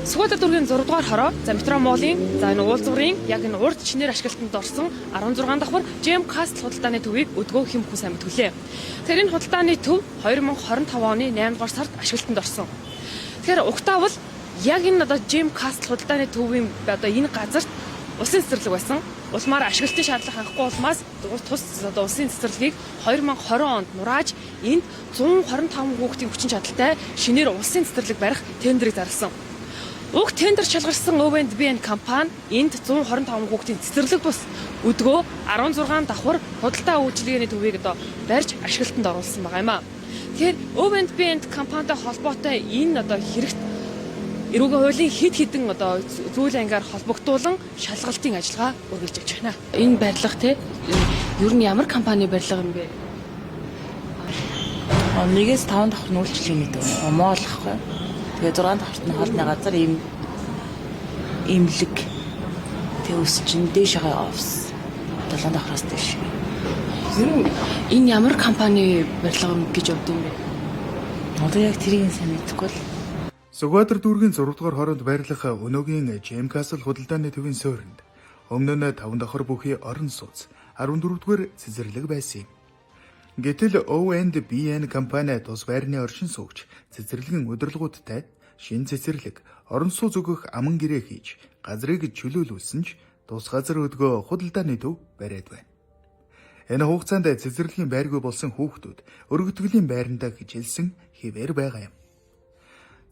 Сүхбаатар дүүргийн 6 дугаар хороо за метро молын за энэ уулзуурын яг энэ урд чинээр ашиглалтанд орсон 16 давхар Gem Castle худалдааны төвийг өдгөө хэм хүн сайн мэдгүлээ. Тэгэхээр энэ худалдааны төв 2025 оны 8 дугаар сард ашиглалтанд орсон. Тэгэхээр угтаавал яг энэ одоо Gem Castle худалдааны төвийн одоо энэ газарт улсын цэцэрлэг байсан. Улмаар ашиглалтын шаардлага хангахгүй улмаас тус одоо улсын цэцэрлэгийг 2020 онд нурааж энд 125 хүүхдийн хүчин чадалтай шинээр улсын цэцэрлэг барих тендерийг зарласан. Уг тендер шалгарсан O&B компани энд 125 хүүхдийн цэцэрлэг бус өдгөө 16 давхар худалдаа үйлчилгээний төвийг одоо барьж ашиглалтанд оруулсан байгаа юм а. Тэгэхээр O&B компанитай холбоотой энэ одоо хэрэгт эрүүгийн хуулийн хэд хэдэн одоо зүйл ангиар холбогдуулан шалгалтын ажиллагаа үргэлж явж байна. Энэ барилга те ер нь ямар компани барилга юм бэ? Нэгээс 5 давхар нь үйлчлэгээний төв. Моолохгүй. Тэгээ 6 давхарт нь хоолны газар имлэг төс чин дээшээ офис 7 давхраас дээш. Энэ ямар компани барилга гэж явд юм бэ? Одоо яг тэрийг сайн мэдэхгүй л. Сүхбаатар дүүргийн 6 дугаар хороонд байрлах өнөөгийн Gem Castle худалдааны төвийн суурьнд өмнө нь 5 давхар бүхий орон сууц 14 дугаар цэцэрлэг байсан юм. Гэтэл O&B компани тус байрны оршин суугч цэцэрлэгийн удирдлагуудтай шинэ цэцэрлэг орон сууц өгөх аман гэрээ хийж газрыг чөлөөлүүлсэн ч тус газар өдгөө худалдааны төв бариад байна. Энэ хугацаанд цэцэрлэгийн байргүй болсон хүүхдүүд өргөтгөлийн байрандаа хичээлсэн хэвээр байгаа юм.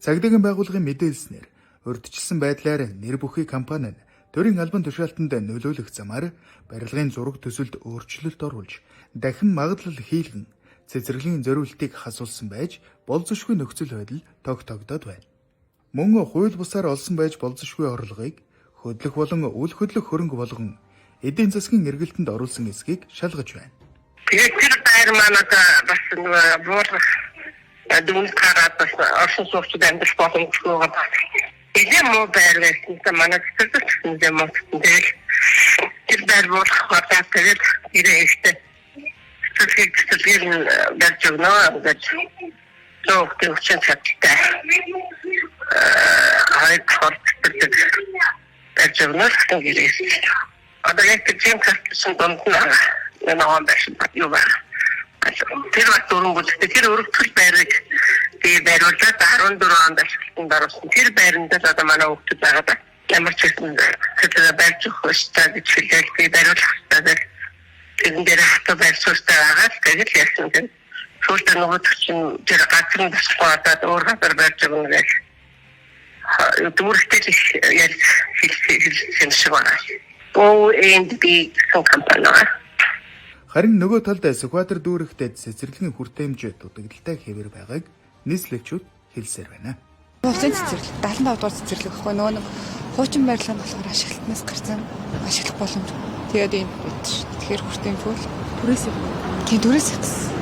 Цагдаагийн байгууллагын мэдээлснээр урьдчилсан байдлаар нэр бүхий компани нь төрийн албан тушаалтанд нөлөөлөх замаар барилгын зураг төсөлд өөрчлөлт оруулж дахин магадлал хийлгэн цэцэрлэгийн зориултыг хасуулсан байж болзошгүй нөхцөл байдал тогтогдоод байна. Мөн хууль бусаар олсон байж болзошгүй орлогыг хөдлөх болон үл хөдлөх хөрөнгө болгон эдийн засгийн эргэлтэнд оруулсан эсэхийг шалгаж байна. Тэр байр маань бас буурах дүн караад бас оршин суугчид амьдрах боломжгүй байгаа. Эдгээр муу байр байсан манай цэцэрлэгт юм тэгэл тэр байр болох хатаа тэгээд ирээхтэй цэцэрлэгийн барьж өгнө гэж зөвхөн хүчин чадтай цэцэрлэг барьж өгнө гэж одоо яг Gem Castle донд нэг байсан юу байна. Тэр бас дөрөнгөлтэй тэр өргөдөл байрыг би бариулаад 14 онд ашиглалтанд оруулсан. Тэр байранд л одоо манай хүүхдүүд байгаа. Ямар ч хэсэн тэр барьж өгөх ёстой гэж хэлээд би бариулах ёстой. Тэрэн дээр хатаа барьж өгөхтэй байгаа. Тэгээд яасан гэвэл сүүлдээ нөгөө чинь тэр газрын басгүй одоо өөр газар барьж өгнө гэж дүүрэгтэй хэлсэн шиг байна. O&B компани. Харин нөгөө талд Сүхбаатар дүүрэгт цэцэрлэгийн хүртээмж дутагдaltaй хэвээр байгааг нийслэгчид хэлсээр байна. Улсын цэцэрлэг 75 дугаар цэцэрлэг гэхгүй нөгөө нэг хуучин барилга нь болохоор ашиглалтнаас гарсан ашиглах боломж. Тэгээд энэ бит ш. Тэгэхээр хүртээмж бол Түрээс юм. тийм түрээс ихсэн.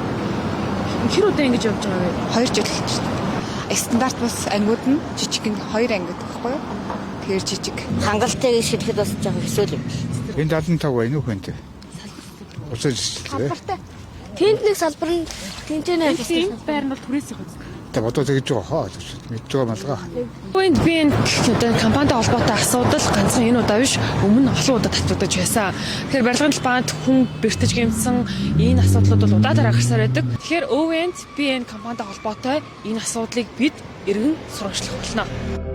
Хэр удаа ингэж явж байгаа вэ? 2 жил болж байна. Стандарт бас ангиуд нь жижиг нь 2 анги гэдэг байхгүй юу? Тэгэхээр жижиг. Хангалттай шилхэд бас жоох хэсүүл юм. Энэ 75 байна уу хүнтэй? Улсын цэцэрлэг. Тэнд нэг салбар нь тэнцэнэ Энэ байр нь бол түрээс их үст. Тэ бодож гэж байгаа хаа мэдж байгаа малгай. O&B одоо компанитай холбоотой асуудал ганцхан энэ удаа биш өмнө олон удаа татвардаж байсан. Тэгэхээр барилгын талбайд хүн бэртэж гэмсэн энэ асуудлууд бол удаадаар гарсаар байдаг. Тэгэхээр O&B компанитай холбоотой энэ асуудлыг бид эргэн сурвалжлах болно.